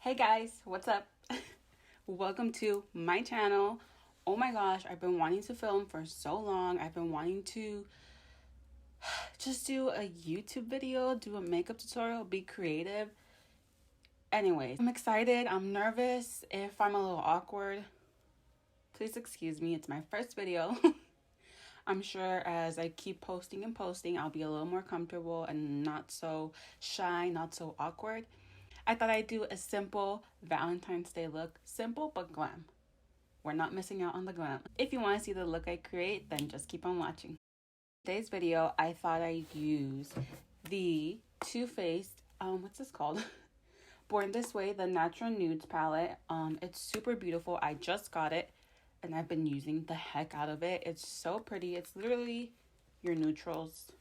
Hey guys, what's up? Welcome to my channel. Oh my gosh, I've been wanting to film for so long. I've been wanting to just do a YouTube video, do a makeup tutorial, be creative. Anyways, I'm excited. I'm nervous. If I'm a little awkward, please excuse me. It's my first video. I'm sure as I keep posting and posting, I'll be a little more comfortable and not so shy, not so awkward. I thought I'd do a simple Valentine's Day look. Simple but glam. We're not missing out on the glam. If you want to see the look I create, then just keep on watching. Today's video, I thought I'd use the Too Faced, what's this called? Born This Way, the Natural Nudes palette. It's super beautiful. I just got it and I've been using the heck out of it. It's so pretty. It's literally your neutrals,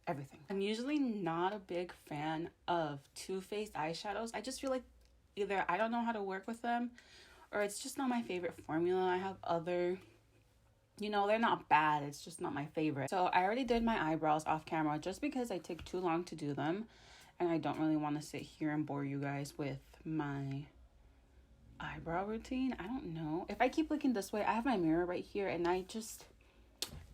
everything. I'm usually not a big fan of Too Faced eyeshadows. I just feel like either I don't know how to work with them or it's just not my favorite formula. I have other, they're not bad. It's just not my favorite. So I already did my eyebrows off camera just because I take too long to do them. And I don't really want to sit here and bore you guys with my eyebrow routine. I don't know. If I keep looking this way, I have my mirror right here and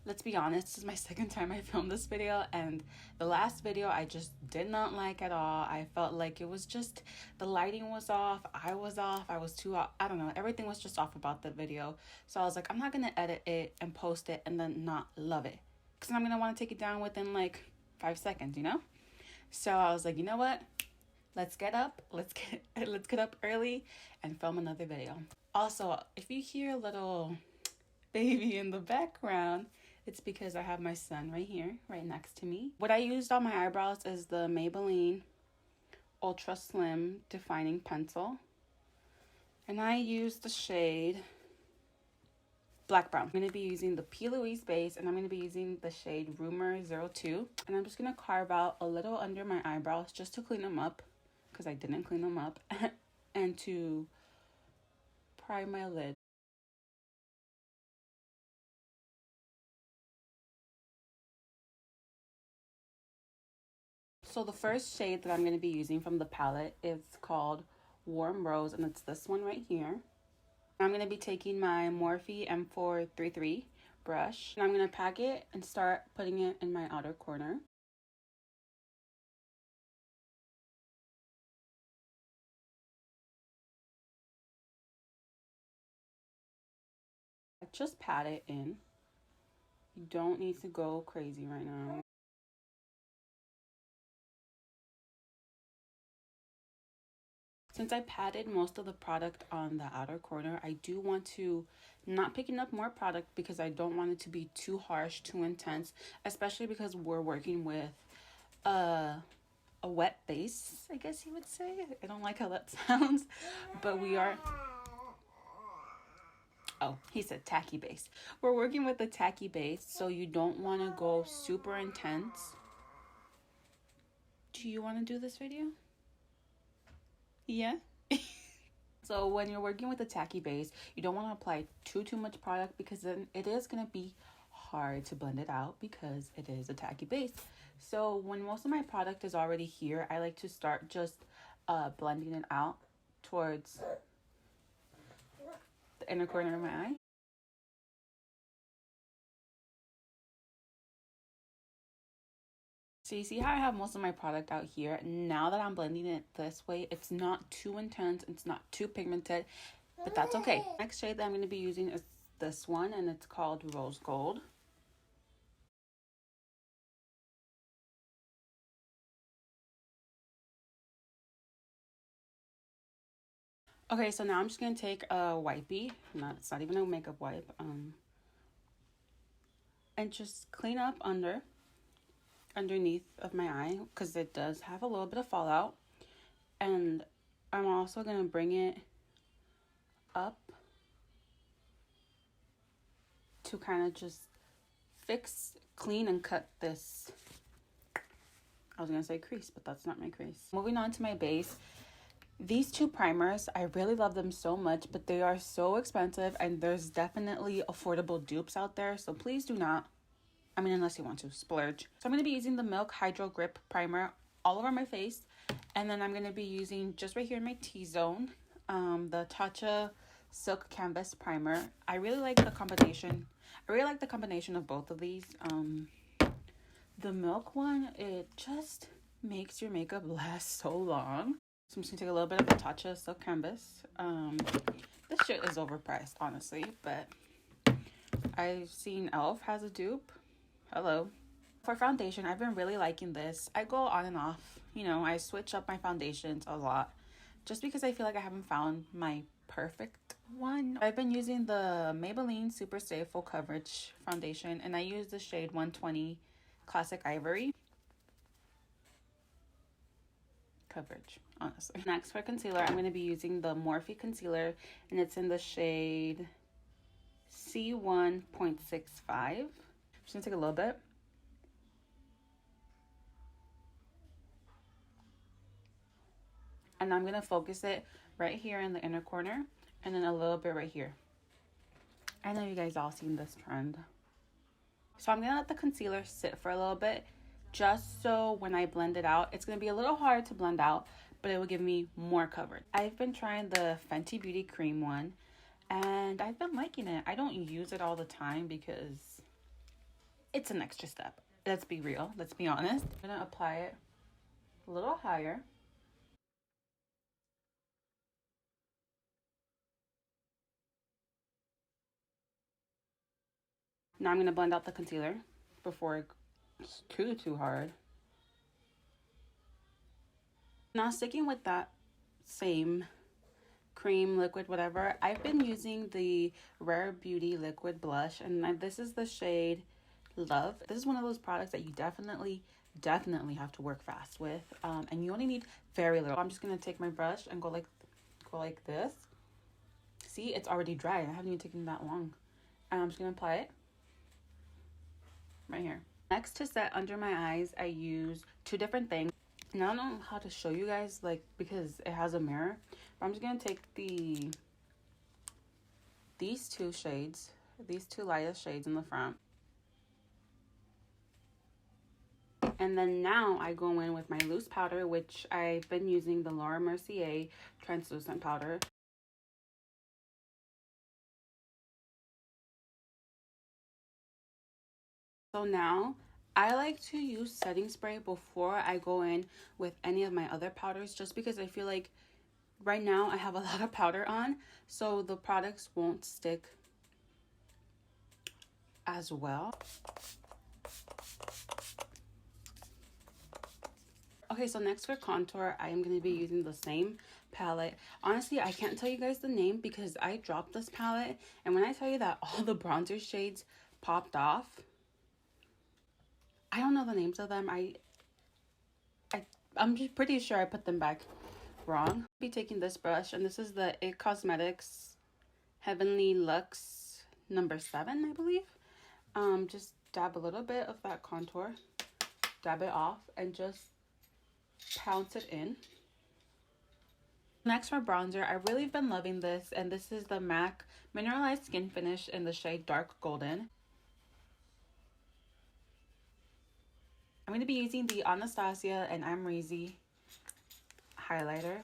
let's be honest, this is my second time I filmed this video, and the last video I just did not like at all. I felt like it was just, the lighting was off, I was off, I was too off, I don't know, everything was just off about the video. So I was like, I'm not gonna edit it and post it and then not love it, because I'm gonna want to take it down within like 5 seconds, So I was like, you know what? Let's get up early and film another video. Also, if you hear a little baby in the background, it's because I have my son right here, right next to me. What I used on my eyebrows is the Maybelline Ultra Slim Defining Pencil. And I used the shade Black Brown. I'm going to be using the P. Louise base, and I'm going to be using the shade Rumor 02. And I'm just going to carve out a little under my eyebrows just to clean them up, because I didn't clean them up, and to prime my lid. So the first shade that I'm going to be using from the palette is called Warm Rose, and it's this one right here. I'm going to be taking my Morphe M433 brush, and I'm going to pack it and start putting it in my outer corner. Just pat it in. You don't need to go crazy right now. Since I patted most of the product on the outer corner, I do want to not picking up more product because I don't want it to be too harsh, too intense, especially because we're working with a wet base, I guess you would say. I don't like how that sounds, but we are... Oh, he said tacky base. We're working with a tacky base, so you don't want to go super intense. Do you want to do this video? Yeah. So when you're working with a tacky base, you don't want to apply too much product, because then it is going to be hard to blend it out because it is a tacky base. So when most of my product is already here, I like to start just blending it out towards the inner corner of my eye. So you see how I have most of my product out here? Now that I'm blending it this way, it's not too intense, it's not too pigmented, but that's okay. Next shade that I'm going to be using is this one, and it's called Rose Gold. Okay, so now I'm just going to take a wipey, it's not even a makeup wipe, and just clean up underneath of my eye, because it does have a little bit of fallout. And I'm also going to bring it up to kind of just fix, clean, and cut this, I was going to say crease, but that's not my crease. Moving on to my base. These two primers, I really love them so much, but they are so expensive, and there's definitely affordable dupes out there. So please do not, unless you want to, splurge. So I'm going to be using the Milk Hydro Grip Primer all over my face. And then I'm going to be using just right here in my T-zone, the Tatcha Silk Canvas Primer. I really like the combination. I really like the combination of both of these. The milk one, it just makes your makeup last so long. So I'm just going to take a little bit of the Tatcha Silk Canvas. This shit is overpriced, honestly, but I've seen e.l.f. has a dupe. Hello. For foundation, I've been really liking this. I go on and off. You know, I switch up my foundations a lot just because I feel like I haven't found my perfect one. I've been using the Maybelline Super Stay Full Coverage Foundation, and I use the shade 120 Classic Ivory. Coverage, honestly. Next, for concealer, I'm going to be using the Morphe concealer, and it's in the shade C1.65. Just going to take a little bit. And I'm going to focus it right here in the inner corner and then a little bit right here. I know you guys all seen this trend. So I'm going to let the concealer sit for a little bit just so when I blend it out, it's going to be a little hard to blend out, but it will give me more coverage. I've been trying the Fenty Beauty Cream one and I've been liking it. I don't use it all the time because it's an extra step. Let's be real. Let's be honest. I'm going to apply it a little higher. Now I'm going to blend out the concealer before it's too hard. Now sticking with that same cream, liquid, whatever, I've been using the Rare Beauty liquid blush, and this is the shade Love. This is one of those products that you definitely have to work fast with, and you only need very little. I'm just going to take my brush and go like this. See, it's already dry. I haven't even taken that long. And I'm just going to apply it right here. Next, to set under my eyes, I use two different things. Now I don't know how to show you guys, like, because it has a mirror, but I'm just going to take these two shades, these two lightest shades in the front. And then now I go in with my loose powder, which I've been using the Laura Mercier translucent powder. So now I like to use setting spray before I go in with any of my other powders, just because I feel like right now I have a lot of powder on, so the products won't stick as well. Okay, so next for contour, I am going to be using the same palette. Honestly, I can't tell you guys the name because I dropped this palette, and when I tell you that all the bronzer shades popped off, I don't know the names of them. I'm just pretty sure I put them back wrong. I'll be taking this brush, and this is the It Cosmetics Heavenly Luxe number 7, I believe. Just dab a little bit of that contour, dab it off, and just pounce it in. Next for bronzer, I really have been loving this, and this is the MAC Mineralized Skin Finish in the shade Dark Golden. I'm going to be using the Anastasia and Amrezy highlighter.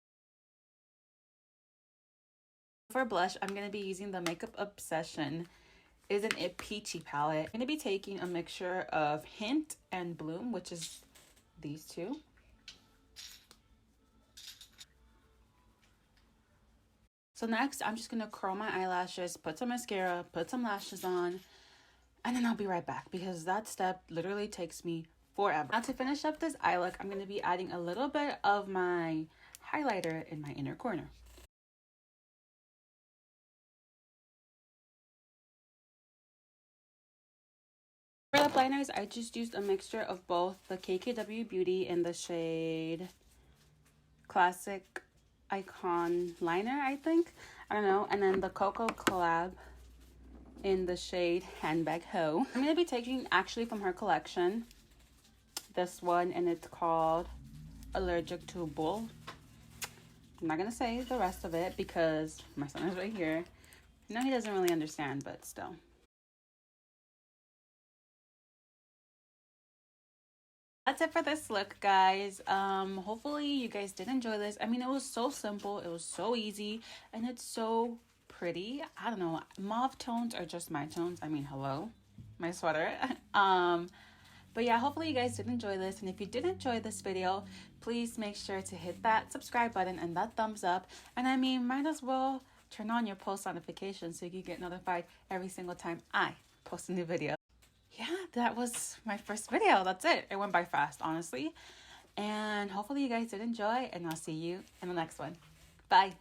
For blush, I'm going to be using the Makeup Obsession Isn't It Peachy palette. I'm going to be taking a mixture of Hint and Bloom, which is these two. So next, I'm just going to curl my eyelashes, put some mascara, put some lashes on, and then I'll be right back because that step literally takes me forever. Now to finish up this eye look, I'm going to be adding a little bit of my highlighter in my inner corner. For lip liners, I just used a mixture of both the KKW Beauty in the shade Classic Icon Liner, I think. I don't know. And then the Coco Collab in the shade Handbag Ho. I'm going to be taking actually from her collection this one, and it's called Allergic to Bull. I'm not going to say the rest of it because my son is right here. I know he doesn't really understand, but still. That's it for this look, guys. Hopefully you guys did enjoy this. I mean, it was so simple, it was so easy, and it's so pretty. I don't know, mauve tones are just my tones. I mean, hello, my sweater. But yeah, hopefully you guys did enjoy this, and if you did enjoy this video, please make sure to hit that subscribe button and that thumbs up. And I mean, might as well turn on your post notifications so you get notified every single time I post a new video. Yeah, that was my first video. That's it. It went by fast, honestly. And hopefully you guys did enjoy, and I'll see you in the next one. Bye.